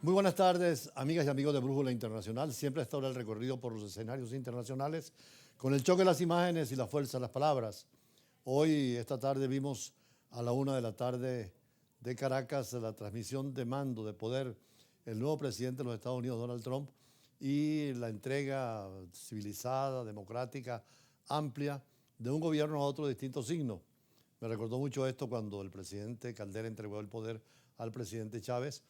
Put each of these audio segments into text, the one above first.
Muy buenas tardes, amigas y amigos de Brújula Internacional. Siempre a esta hora el recorrido por los escenarios internacionales con el choque de las imágenes y la fuerza de las palabras. Hoy, esta tarde, vimos a la 1 de la tarde de Caracas la transmisión de mando de poder el nuevo presidente de los Estados Unidos, Donald Trump, y la entrega civilizada, democrática, amplia de un gobierno a otro de distinto signo. Me recordó mucho esto cuando el presidente Caldera entregó el poder al presidente Chávez.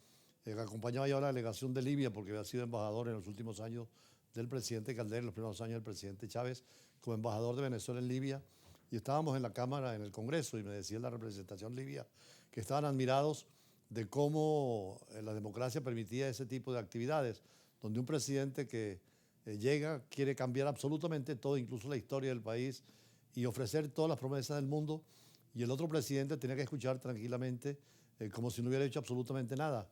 Acompañaba yo a la delegación de Libia porque había sido embajador en los últimos años del presidente Caldera, en los primeros años del presidente Chávez, como embajador de Venezuela en Libia. Y estábamos en la Cámara, en el Congreso, y me decía la representación libia que estaban admirados de cómo la democracia permitía ese tipo de actividades, donde un presidente que llega quiere cambiar absolutamente todo, incluso la historia del país, y ofrecer todas las promesas del mundo, y el otro presidente tenía que escuchar tranquilamente como si no hubiera hecho absolutamente nada.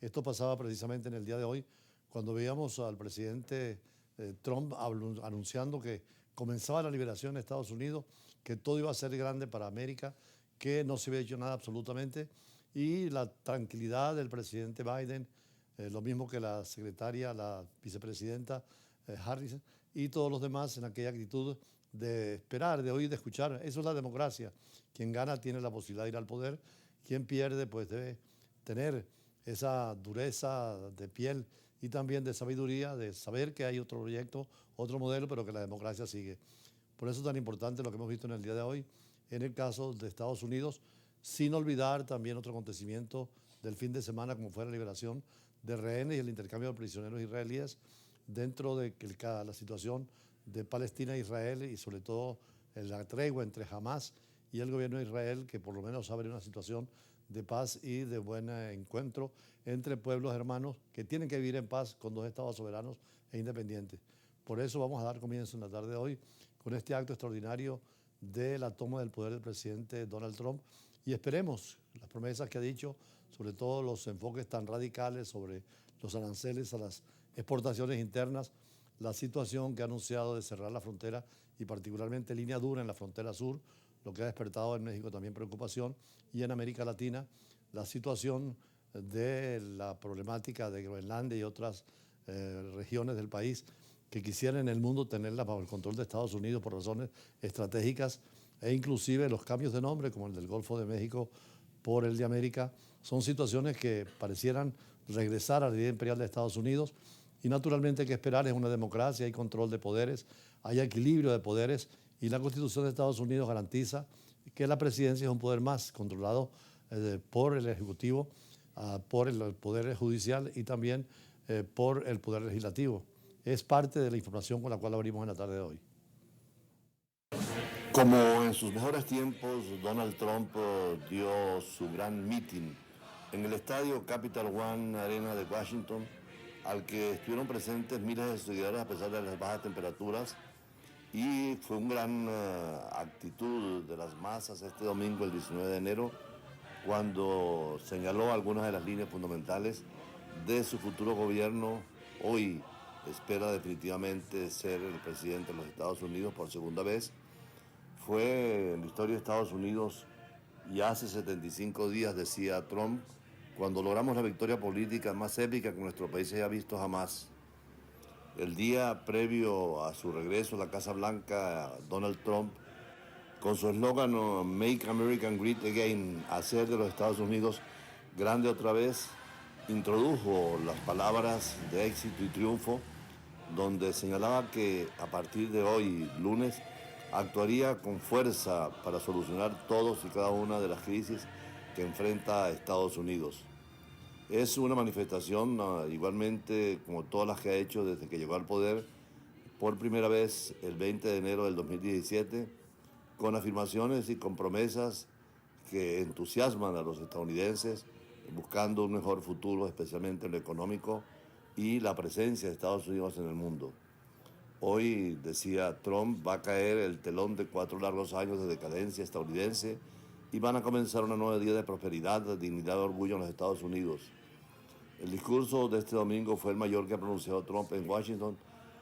Esto pasaba precisamente en el día de hoy, cuando veíamos al presidente Trump anunciando que comenzaba la liberación de Estados Unidos, que todo iba a ser grande para América, que no se había hecho nada absolutamente, y la tranquilidad del presidente Biden, lo mismo que la secretaria, la vicepresidenta Harris, y todos los demás en aquella actitud de esperar, de oír, de escuchar. Eso es la democracia. Quien gana tiene la posibilidad de ir al poder, quien pierde pues debe tener esa dureza de piel y también de sabiduría, de saber que hay otro proyecto, otro modelo, pero que la democracia sigue. Por eso es tan importante lo que hemos visto en el día de hoy, en el caso de Estados Unidos, sin olvidar también otro acontecimiento del fin de semana, como fue la liberación de rehenes y el intercambio de prisioneros israelíes dentro de la situación de Palestina e Israel, y sobre todo la tregua entre Hamas y el gobierno de Israel, que por lo menos abre una situación de paz y de buen encuentro entre pueblos hermanos que tienen que vivir en paz con dos estados soberanos e independientes. Por eso vamos a dar comienzo en la tarde de hoy con este acto extraordinario de la toma del poder del presidente Donald Trump, y esperemos las promesas que ha dicho, sobre todo los enfoques tan radicales sobre los aranceles a las exportaciones internas, la situación que ha anunciado de cerrar la frontera y particularmente línea dura en la frontera sur, lo que ha despertado en México también preocupación, y en América Latina la situación de la problemática de Groenlandia y otras regiones del país que quisieran en el mundo tenerla bajo el control de Estados Unidos por razones estratégicas, e inclusive los cambios de nombre como el del Golfo de México por el de América, son situaciones que parecieran regresar a la idea imperial de Estados Unidos. Y naturalmente hay que esperar, es una democracia, hay control de poderes, hay equilibrio de poderes, y la Constitución de Estados Unidos garantiza que la presidencia es un poder más controlado por el Ejecutivo, por el Poder Judicial y también por el Poder Legislativo. Es parte de la información con la cual abrimos en la tarde de hoy. Como en sus mejores tiempos, Donald Trump dio su gran meeting en el estadio Capital One Arena de Washington, al que estuvieron presentes miles de seguidores a pesar de las bajas temperaturas, y fue una gran actitud de las masas este domingo, el 19 de enero, cuando señaló algunas de las líneas fundamentales de su futuro gobierno. Hoy espera definitivamente ser el presidente de los Estados Unidos por segunda vez. Fue en la historia de Estados Unidos, y hace 75 días, decía Trump, cuando logramos la victoria política más épica que nuestro país haya visto jamás. El día previo a su regreso a la Casa Blanca, Donald Trump, con su eslogan Make America Great Again, hacer de los Estados Unidos grande otra vez, introdujo las palabras de éxito y triunfo, donde señalaba que a partir de hoy, lunes, actuaría con fuerza para solucionar todos y cada una de las crisis que enfrenta a Estados Unidos. Es una manifestación, igualmente como todas las que ha hecho desde que llegó al poder por primera vez el 20 de enero del 2017, con afirmaciones y con promesas que entusiasman a los estadounidenses, buscando un mejor futuro, especialmente en lo económico y la presencia de Estados Unidos en el mundo. Hoy, decía Trump, va a caer el telón de 4 largos años de decadencia estadounidense y van a comenzar una nueva día de prosperidad, de dignidad y orgullo en los Estados Unidos. El discurso de este domingo fue el mayor que ha pronunciado Trump en Washington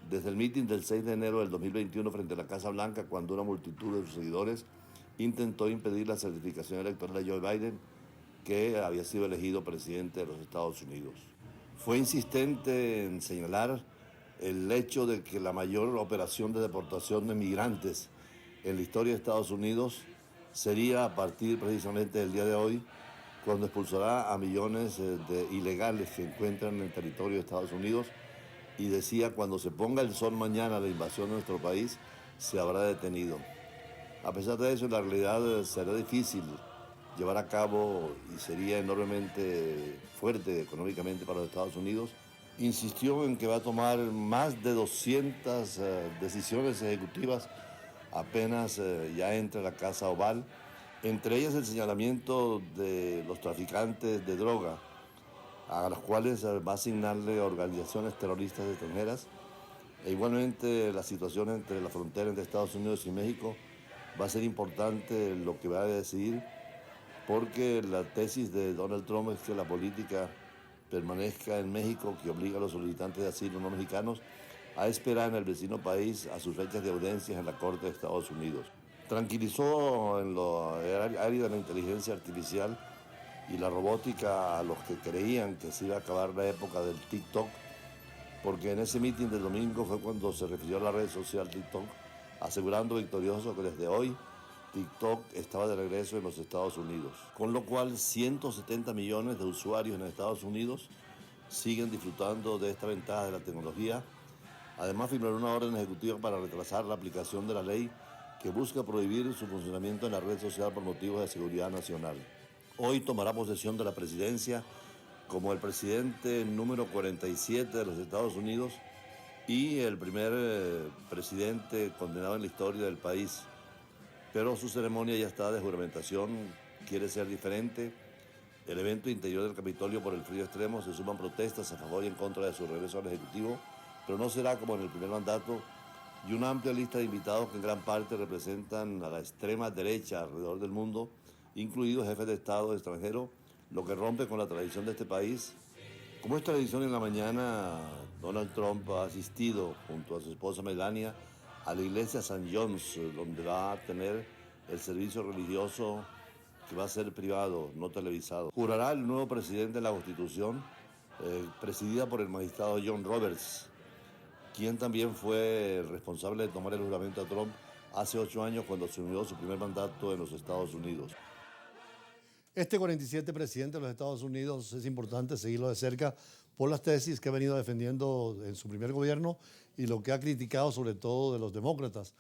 desde el mitin del 6 de enero del 2021 frente a la Casa Blanca, cuando una multitud de sus seguidores intentó impedir la certificación electoral de Joe Biden, que había sido elegido presidente de los Estados Unidos. Fue insistente en señalar el hecho de que la mayor operación de deportación de migrantes en la historia de Estados Unidos sería a partir precisamente del día de hoy, cuando expulsará a millones de ilegales que encuentran en el territorio de Estados Unidos, y decía: cuando se ponga el sol mañana la invasión de nuestro país se habrá detenido. A pesar de eso, en la realidad será difícil llevar a cabo y sería enormemente fuerte económicamente para los Estados Unidos. Insistió en que va a tomar más de 200 decisiones ejecutivas apenas ya entre la Casa Oval, entre ellas el señalamiento de los traficantes de droga, a los cuales va a asignarle organizaciones terroristas extranjeras, e igualmente la situación entre la frontera entre Estados Unidos y México va a ser importante lo que va a decidir, porque la tesis de Donald Trump es que la política permanezca en México, que obliga a los solicitantes de asilo no mexicanos a esperar en el vecino país a sus fechas de audiencias en la Corte de Estados Unidos. Tranquilizó en lo área de la inteligencia artificial y la robótica a los que creían que se iba a acabar la época del TikTok, porque en ese mitin del domingo fue cuando se refirió a la red social TikTok, asegurando victorioso que desde hoy TikTok estaba de regreso en los Estados Unidos, con lo cual 170 millones de usuarios en Estados Unidos siguen disfrutando de esta ventaja de la tecnología. Además, firmó una orden ejecutiva para retrasar la aplicación de la ley que busca prohibir su funcionamiento en la red social por motivos de seguridad nacional. Hoy tomará posesión de la presidencia como el presidente número 47 de los Estados Unidos y el primer presidente condenado en la historia del país. Pero su ceremonia ya está de juramentación, quiere ser diferente. El evento interior del Capitolio por el frío extremo, se suman protestas a favor y en contra de su regreso al Ejecutivo, pero no será como en el primer mandato, y una amplia lista de invitados que en gran parte representan a la extrema derecha alrededor del mundo, incluidos jefes de Estado extranjeros, lo que rompe con la tradición de este país. Como es tradición, en la mañana Donald Trump ha asistido junto a su esposa Melania a la iglesia St. John's, donde va a tener el servicio religioso que va a ser privado, no televisado. Jurará el nuevo presidente de la Constitución, presidida por el magistrado John Roberts, quien también fue responsable de tomar el juramento a Trump hace 8 años cuando asumió su primer mandato en los Estados Unidos. Este 47 presidente de los Estados Unidos es importante seguirlo de cerca por las tesis que ha venido defendiendo en su primer gobierno y lo que ha criticado sobre todo de los demócratas.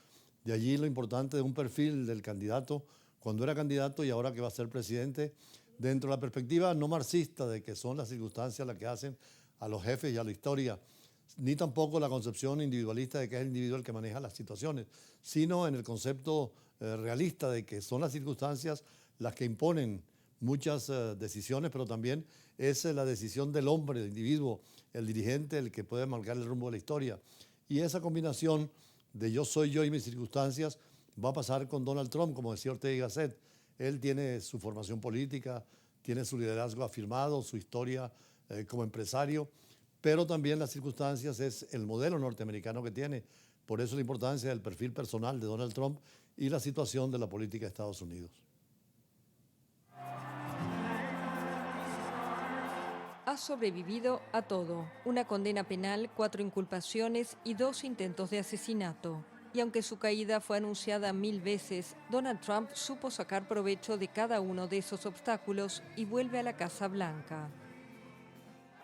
De allí lo importante de un perfil del candidato cuando era candidato y ahora que va a ser presidente, dentro de la perspectiva no marxista de que son las circunstancias las que hacen a los jefes y a la historia, ni tampoco la concepción individualista de que es el individuo el que maneja las situaciones, sino en el concepto realista de que son las circunstancias las que imponen muchas decisiones, pero también es la decisión del hombre, del individuo, el dirigente, el que puede marcar el rumbo de la historia. Y esa combinación de yo soy yo y mis circunstancias va a pasar con Donald Trump, como decía Ortega y Gasset. Él tiene su formación política, tiene su liderazgo afirmado, su historia como empresario, pero también las circunstancias es el modelo norteamericano que tiene. Por eso la importancia del perfil personal de Donald Trump y la situación de la política de Estados Unidos. Ha sobrevivido a todo: una condena penal, 4 inculpaciones y 2 intentos de asesinato. Y aunque su caída fue anunciada 1000 veces, Donald Trump supo sacar provecho de cada uno de esos obstáculos y vuelve a la Casa Blanca.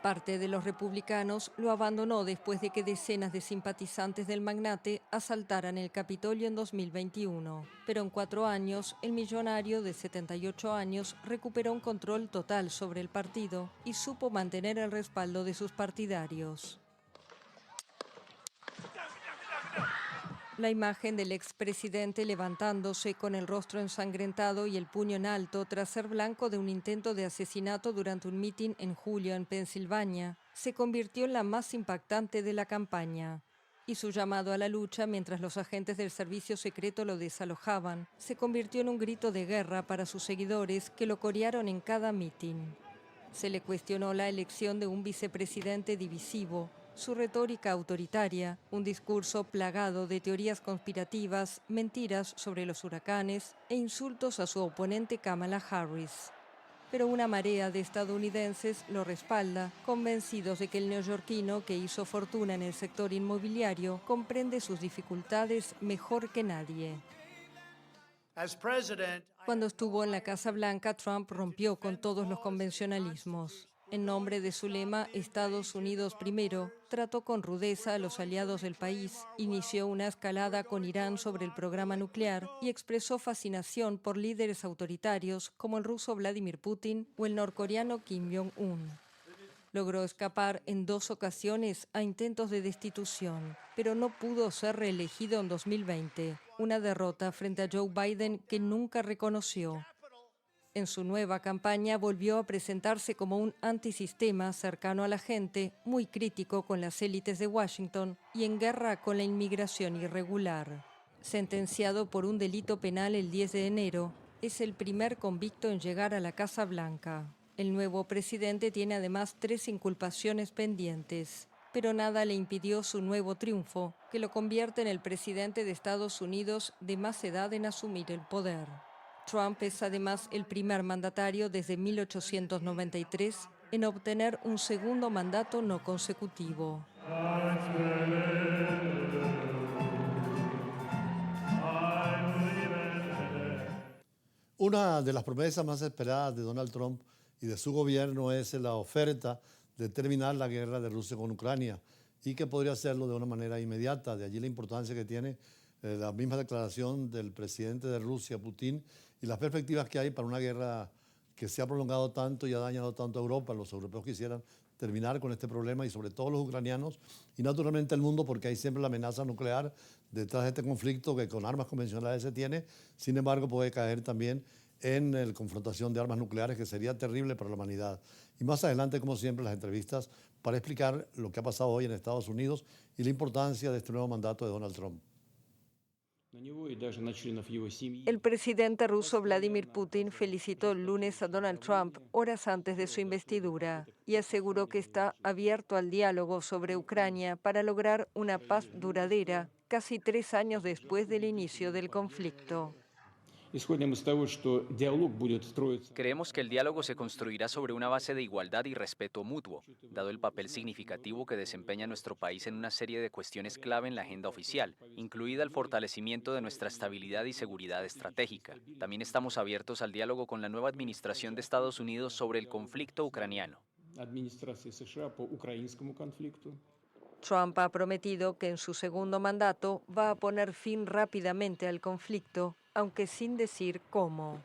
Parte de los republicanos lo abandonó después de que decenas de simpatizantes del magnate asaltaran el Capitolio en 2021. Pero en 4 años, el millonario de 78 años recuperó un control total sobre el partido y supo mantener el respaldo de sus partidarios. La imagen del expresidente levantándose con el rostro ensangrentado y el puño en alto tras ser blanco de un intento de asesinato durante un mitin en julio en Pensilvania se convirtió en la más impactante de la campaña. Y su llamado a la lucha mientras los agentes del servicio secreto lo desalojaban se convirtió en un grito de guerra para sus seguidores que lo corearon en cada mitin. Se le cuestionó la elección de un vicepresidente divisivo, su retórica autoritaria, un discurso plagado de teorías conspirativas, mentiras sobre los huracanes e insultos a su oponente Kamala Harris. pero una marea de estadounidenses lo respalda, convencidos de que el neoyorquino, que hizo fortuna en el sector inmobiliario, comprende sus dificultades mejor que nadie. Cuando estuvo en la Casa Blanca, Trump rompió con todos los convencionalismos. En nombre de su lema Estados Unidos primero, trató con rudeza a los aliados del país, inició una escalada con Irán sobre el programa nuclear y expresó fascinación por líderes autoritarios como el ruso Vladimir Putin o el norcoreano Kim Jong-un. Logró escapar en 2 ocasiones a intentos de destitución, pero no pudo ser reelegido en 2020, una derrota frente a Joe Biden que nunca reconoció. En su nueva campaña volvió a presentarse como un antisistema cercano a la gente, muy crítico con las élites de Washington y en guerra con la inmigración irregular. Sentenciado por un delito penal el 10 de enero, es el primer convicto en llegar a la Casa Blanca. El nuevo presidente tiene además 3 inculpaciones pendientes, pero nada le impidió su nuevo triunfo, que lo convierte en el presidente de Estados Unidos de más edad en asumir el poder. Trump es además el primer mandatario desde 1893 en obtener un segundo mandato no consecutivo. Una de las promesas más esperadas de Donald Trump y de su gobierno es la oferta de terminar la guerra de Rusia con Ucrania y que podría hacerlo de una manera inmediata. De allí la importancia que tiene la misma declaración del presidente de Rusia, Putin, y las perspectivas que hay para una guerra que se ha prolongado tanto y ha dañado tanto a Europa. Los europeos quisieran terminar con este problema y sobre todo los ucranianos y naturalmente el mundo, porque hay siempre la amenaza nuclear detrás de este conflicto que con armas convencionales se tiene. Sin embargo, puede caer también en la confrontación de armas nucleares, que sería terrible para la humanidad. Y más adelante, como siempre, las entrevistas para explicar lo que ha pasado hoy en Estados Unidos y la importancia de este nuevo mandato de Donald Trump. El presidente ruso Vladimir Putin felicitó el lunes a Donald Trump horas antes de su investidura y aseguró que está abierto al diálogo sobre Ucrania para lograr una paz duradera casi 3 años después del inicio del conflicto. Creemos que el diálogo se construirá sobre una base de igualdad y respeto mutuo, dado el papel significativo que desempeña nuestro país en una serie de cuestiones clave en la agenda oficial, incluida el fortalecimiento de nuestra estabilidad y seguridad estratégica. También estamos abiertos al diálogo con la nueva administración de Estados Unidos sobre el conflicto ucraniano. Trump ha prometido que en su segundo mandato va a poner fin rápidamente al conflicto, aunque sin decir cómo.